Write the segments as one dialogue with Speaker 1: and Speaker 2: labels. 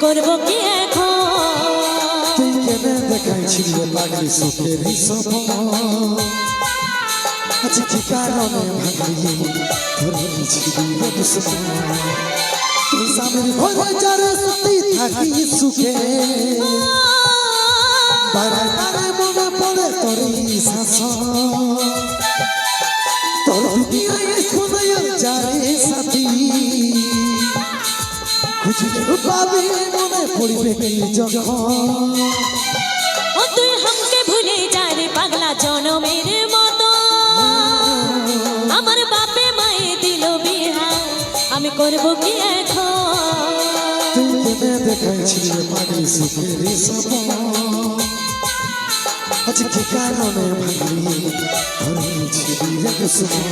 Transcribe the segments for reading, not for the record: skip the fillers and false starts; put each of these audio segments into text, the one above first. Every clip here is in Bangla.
Speaker 1: করব কি এখন?
Speaker 2: তুই কেনে দেখাইছিলি পাগলি সুখের সপন, আজ কি কারণে ভাঙলি ধরেছিলি দুশ্মন। তুই স্বামীর ঘরে যারে সত্যি থাকি সুখে, বারে বারে মনে পড়ে তোরই শাসন। তোর দুনিয়ায় শোনায় যারে সাথী, খুঁজে পাবে মনে পড়বে যখন।
Speaker 1: ও তুই हमके ভুলে যা রে পাগলা জনমের মতো, আমার বাপে মায়ে দিল বিহা, আমি করব কি এখন?
Speaker 2: তুই কেনে দেখাইছিলি পাগলি সুখের সপন, আজ কি কারণে ভাঙলি ধরেছিলি দুশ্মন।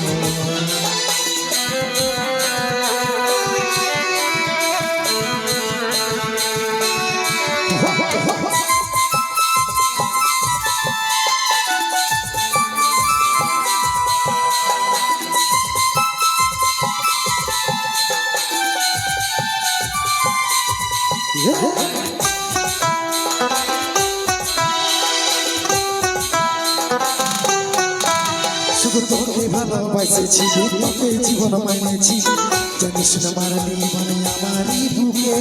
Speaker 2: শুধু তোকে ভালোবাসেছি, তোকে জীবন মানেছি, জানিস না মারলি মানে আমারই বুকে।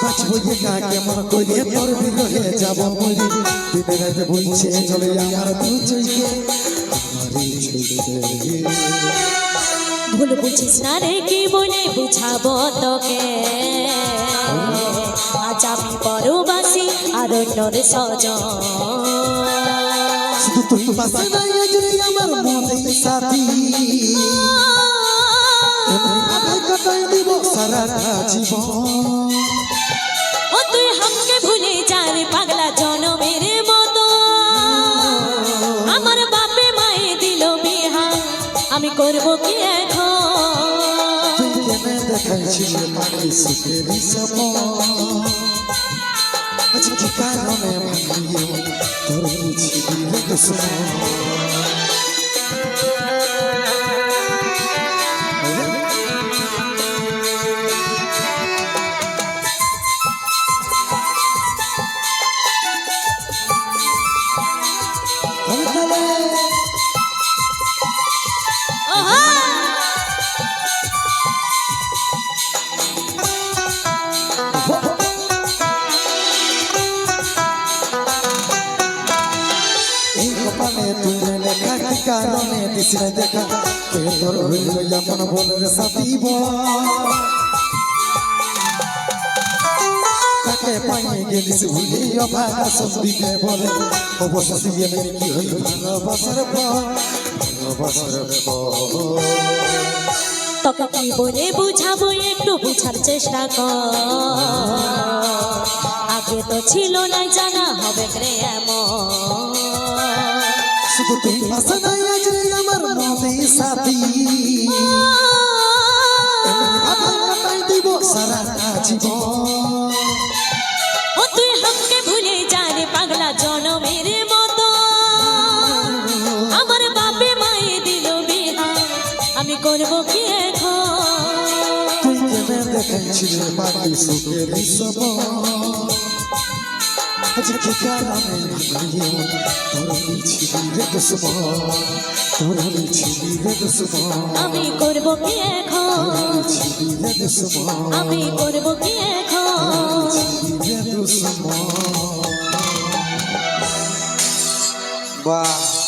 Speaker 2: বাঁচবো একা কেমন করে তোর বিরহে যাব বলি, দিনে রাতে বলছে চলে আমার দু চোখে, আমারই চোখে।
Speaker 1: ভুল বুঝিস না রে কি বলে বুঝাবো তোকে, আজ আমি পরবাসী আর অন্যর সজন।
Speaker 2: শুধু তুই পাশে নাই আজ রে আমার মনের সাথী, এমনি কাটাই দিব সারাটা জীবন।
Speaker 1: ও তুই हमके ভুলে যা রে পাগলা জনমের মতো, আমার বাপে মায়ে দিল বিহা, আমি করব কি এখন?
Speaker 2: তুই কেনে দেখাইছিলি পাগলি সুখের সপন, আজ কি কারণে ভাঙলি ধরেছিলি দুশ্মন। এই কপালে তুই লেখা কি কারণে দিস না দেখা, কে তোর হইল এমন বলের সাথী কাকে পাইয়ে গেলিস ভুলে অভাগা সন্দিকে বলে, অবশেষে এমনি কি হইল ভালোবাসার পর, ভালোবাসার পর।
Speaker 1: তোকে কি বলে বুঝাবো একটু বুঝার চেষ্টা কর, আগে তো ছিল না জানা হবে রে এমন।
Speaker 2: শুধু তুই পাশে নাই আজ রে আমার মনের সাথী, এমনি কাটাই দিব সারাটা জীবন।
Speaker 1: ও তুই हमके ভুলে যা রে পাগলা জনমের মতো, আমার বাপে মায়ে দিল বিহা, আমি করব কি এখন?
Speaker 2: তুই কেনে দেখাইছিলি পাগলি সুখের সপন, আজ কি কারণে ভাঙলি ধরেছিলি দুশ্মন, ধরেছিলি দুশ্মন,
Speaker 1: আমি করব কি এখন?
Speaker 2: ধরেছিলি দুশ্মন,
Speaker 1: আমি করব কি এখন?
Speaker 2: ধরেছিলি দুশ্মন। বাহ।